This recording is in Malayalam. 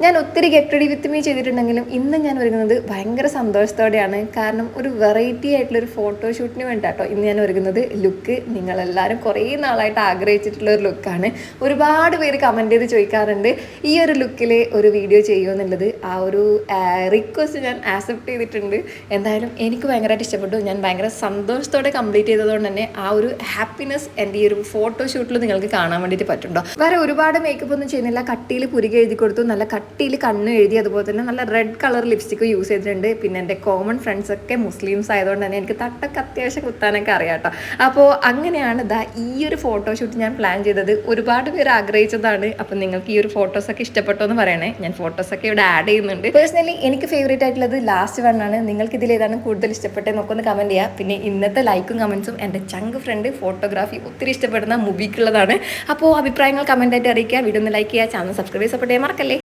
ഞാൻ ഒത്തിരി ഗെറ്റ് റെഡി വിത്ത് മീ ചെയ്തിട്ടുണ്ടെങ്കിലും ഇന്ന് ഞാൻ ഒരുങ്ങുന്നത് ഭയങ്കര സന്തോഷത്തോടെയാണ്. കാരണം ഒരു വെറൈറ്റി ആയിട്ടുള്ളൊരു ഫോട്ടോഷൂട്ടിന് വേണ്ടിയിട്ടോ ഇന്ന് ഞാൻ ഒരുങ്ങുന്നത്. ലുക്ക് നിങ്ങളെല്ലാവരും കുറേ നാളായിട്ട് ആഗ്രഹിച്ചിട്ടുള്ള ഒരു ലുക്കാണ്. ഒരുപാട് പേര് കമൻറ്റ് ചെയ്ത് ചോദിക്കാറുണ്ട് ഈ ഒരു ലുക്കിൽ ഒരു വീഡിയോ ചെയ്യുമോ എന്നുള്ളത്. ആ ഒരു റിക്വസ്റ്റ് ഞാൻ ആക്സെപ്റ്റ് ചെയ്തിട്ടുണ്ട്. എന്തായാലും എനിക്ക് ഭയങ്കരമായിട്ട് ഇഷ്ടപ്പെട്ടു. ഞാൻ ഭയങ്കര സന്തോഷത്തോടെ കംപ്ലീറ്റ് ചെയ്തതുകൊണ്ട് തന്നെ ആ ഒരു ഹാപ്പിനെസ് എൻ്റെ ഈ ഒരു ഫോട്ടോഷൂട്ടിൽ നിങ്ങൾക്ക് കാണാൻ വേണ്ടിയിട്ട് പറ്റുന്നുണ്ടോ. വേറെ ഒരുപാട് മേക്കപ്പ് ഒന്നും ചെയ്യുന്നില്ല. കട്ടിയിൽ പുരികെ എഴുതി കൊടുത്തു, നല്ല കട്ടിയിൽ കണ്ണ് എഴുതി, അതുപോലെ തന്നെ നല്ല റെഡ് കളർ ലിപ്സ്റ്റിക്ക് യൂസ് ചെയ്തിട്ടുണ്ട്. പിന്നെ എൻ്റെ കോമൺ ഫ്രണ്ട്സൊക്കെ മുസ്ലിംസ് ആയതുകൊണ്ട് തന്നെ എനിക്ക് തട്ടൊക്കെ അത്യാവശ്യം കുത്താനൊക്കെ അറിയാം കേട്ടോ. അപ്പോൾ അങ്ങനെയാണ് ഈ ഒരു ഫോട്ടോഷൂട്ട് ഞാൻ പ്ലാൻ ചെയ്തത്. ഒരുപാട് പേര് ആഗ്രഹിച്ചതാണ്. അപ്പോൾ നിങ്ങൾക്ക് ഈ ഒരു ഫോട്ടോസൊക്കെ ഇഷ്ടപ്പെട്ടോ എന്ന് പറയണേ. ഞാൻ ഫോട്ടോസൊക്കെ ഇവിടെ ആഡ് ചെയ്യുന്നുണ്ട്. പേഴ്സണലി എനിക്ക് ഫേവറേറ്റ് ആയിട്ടുള്ളത് ലാസ്റ്റ് വണ്ണാണ്. നിങ്ങൾക്ക് ഇതിലേതാണ് കൂടുതൽ ഇഷ്ടപ്പെട്ടത് നോക്കൊന്ന് കമൻറ്റ് ചെയ്യുക. പിന്നെ ഇന്നത്തെ ലൈക്കും കമൻസും എൻ്റെ ചങ്ക് ഫ്രണ്ട് ഫോട്ടോഗ്രാഫി ഒത്തിരി ഇഷ്ടപ്പെടുന്ന മുബിക്കുള്ളതാണ്. അപ്പോൾ അഭിപ്രായങ്ങൾ കമൻറ്റായിട്ട് അറിയിക്കുക. വീഡിയോ ഒന്ന് ലൈക്ക് ചെയ്യുക, ചാനൽ സബ്സ്ക്രൈബ് ചെയ്യാൻ മറക്കല്ലേ.